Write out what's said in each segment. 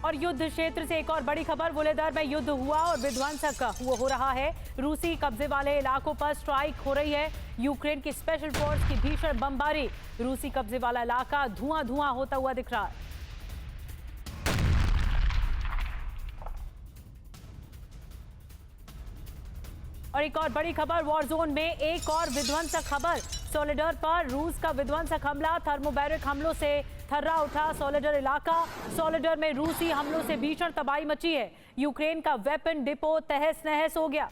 और युद्ध क्षेत्र से एक और बड़ी खबर। वोलेदार में युद्ध हुआ और विध्वंसक हो रहा है। रूसी कब्जे वाले इलाकों पर स्ट्राइक हो रही है। यूक्रेन की स्पेशल फोर्स की भीषण बमबारी। रूसी कब्जे वाला इलाका धुआं धुआं होता हुआ दिख रहा है। और एक और बड़ी खबर, वॉर जोन में एक और विध्वंसक खबर। सोलेडर पर रूस का विध्वंसक हमला। थर्मोबैरिक हमलों से थर्रा उठा सोलेडर इलाका। सोलेडर में रूसी हमलों से भीषण तबाही मची है। यूक्रेन का वेपन डिपो तहस नहस हो गया।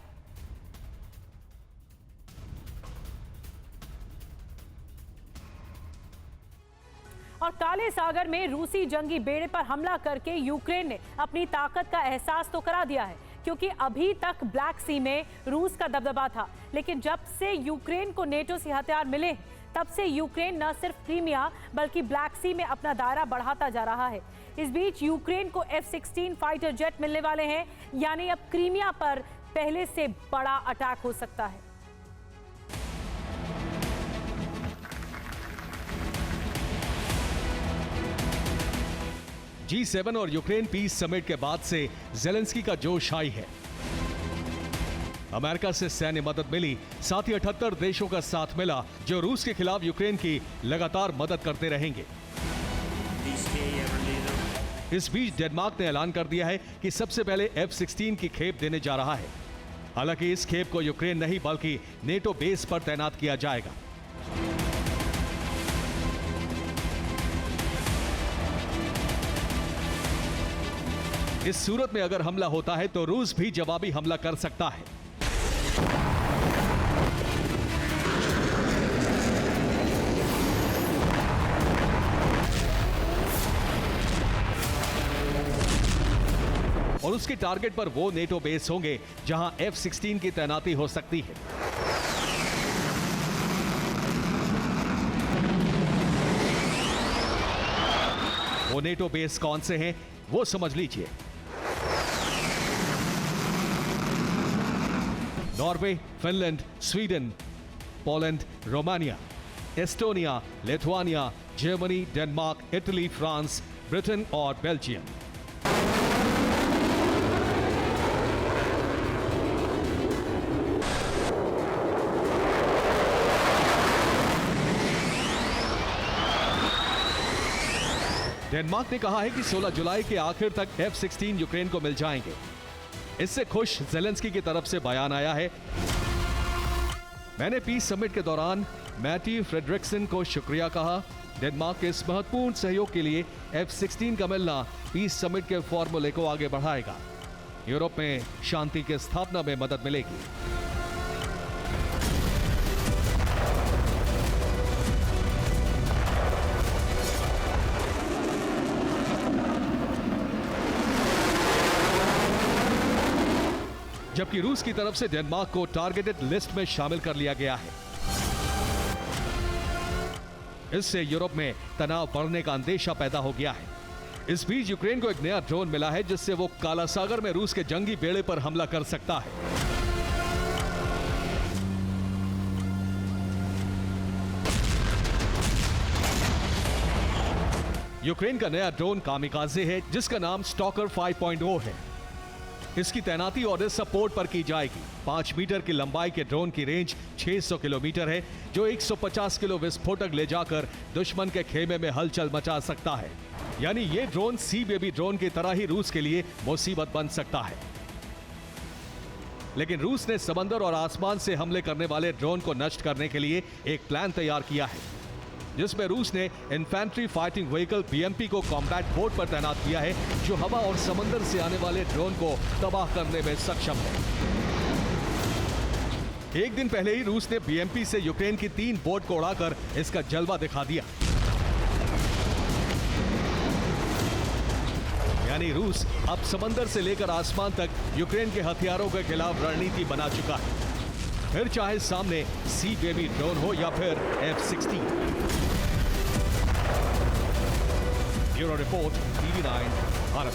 और काले सागर में रूसी जंगी बेड़े पर हमला करके यूक्रेन ने अपनी ताकत का एहसास तो करा दिया है, क्योंकि अभी तक ब्लैक सी में रूस का दबदबा था। लेकिन जब से यूक्रेन को नेटो से हथियार मिले, तब से यूक्रेन न सिर्फ क्रीमिया बल्कि ब्लैक सी में अपना दायरा बढ़ाता जा रहा है। इस बीच यूक्रेन को F-16 फाइटर जेट मिलने वाले हैं, यानी अब क्रीमिया पर पहले से बड़ा अटैक हो सकता है। G7 और यूक्रेन पीस समिट के बाद से जेलेंस्की का जोश हाई है। अमेरिका से सैन्य मदद मिली, साथ ही 78 देशों का साथ मिला जो रूस के खिलाफ यूक्रेन की लगातार मदद करते रहेंगे। इस बीच डेनमार्क ने ऐलान कर दिया है कि सबसे पहले F-16 की खेप देने जा रहा है। हालांकि इस खेप को यूक्रेन नहीं बल्कि नेटो बेस पर तैनात किया जाएगा। इस सूरत में अगर हमला होता है तो रूस भी जवाबी हमला कर सकता है। और उसके टारगेट पर वो नेटो बेस होंगे जहां F-16 की तैनाती हो सकती है। वो नेटो बेस कौन से हैं, वो समझ लीजिए। Norway, Finland, Sweden, Poland, Romania, Estonia, Lithuania, Germany, Denmark, Italy, France, Britain और बेल्जियम। डेनमार्क ने कहा है कि 16 जुलाई के आखिर तक F-16 यूक्रेन को मिल जाएंगे। इससे खुश जेलेंस्की की तरफ से बयान आया है। मैंने पीस समिट के दौरान मैटी फ्रेडरिक्सन को शुक्रिया कहा। डेनमार्क के इस महत्वपूर्ण सहयोग के लिए F-16 का मिलना पीस समिट के फॉर्मूले को आगे बढ़ाएगा। यूरोप में शांति की स्थापना में मदद मिलेगी। जबकि रूस की तरफ से डेनमार्क को टारगेटेड लिस्ट में शामिल कर लिया गया है। इससे यूरोप में तनाव बढ़ने का अंदेशा पैदा हो गया है। इस बीच यूक्रेन को एक नया ड्रोन मिला है जिससे वो काला सागर में रूस के जंगी बेड़े पर हमला कर सकता है। यूक्रेन का नया ड्रोन कामिकाजे है जिसका नाम स्टॉकर 5.0 है। इसकी तैनाती और सपोर्ट पर की जाएगी। 5 मीटर की लंबाई के ड्रोन की रेंज 600 किलोमीटर है, जो 150 किलो विस्फोटक ले जाकर दुश्मन के खेमे में हलचल मचा सकता है। यानी ये ड्रोन सी बेबी ड्रोन की तरह ही रूस के लिए मुसीबत बन सकता है। लेकिन रूस ने समंदर और आसमान से हमले करने वाले ड्रोन को नष्ट करने के लिए एक प्लान तैयार किया है, जिसमें रूस ने इन्फेंट्री फाइटिंग व्हीकल BMP को कॉम्बैट बोर्ड पर तैनात किया है, जो हवा और समंदर से आने वाले ड्रोन को तबाह करने में सक्षम है। एक दिन पहले ही रूस ने BMP से यूक्रेन की 3 बोट को उड़ाकर इसका जलवा दिखा दिया। यानी रूस अब समंदर से लेकर आसमान तक यूक्रेन के हथियारों के खिलाफ रणनीति बना चुका है, फिर चाहे सामने सी बेबी ड्रोन हो या फिर F-16। Bureau report, TV9 Bharat.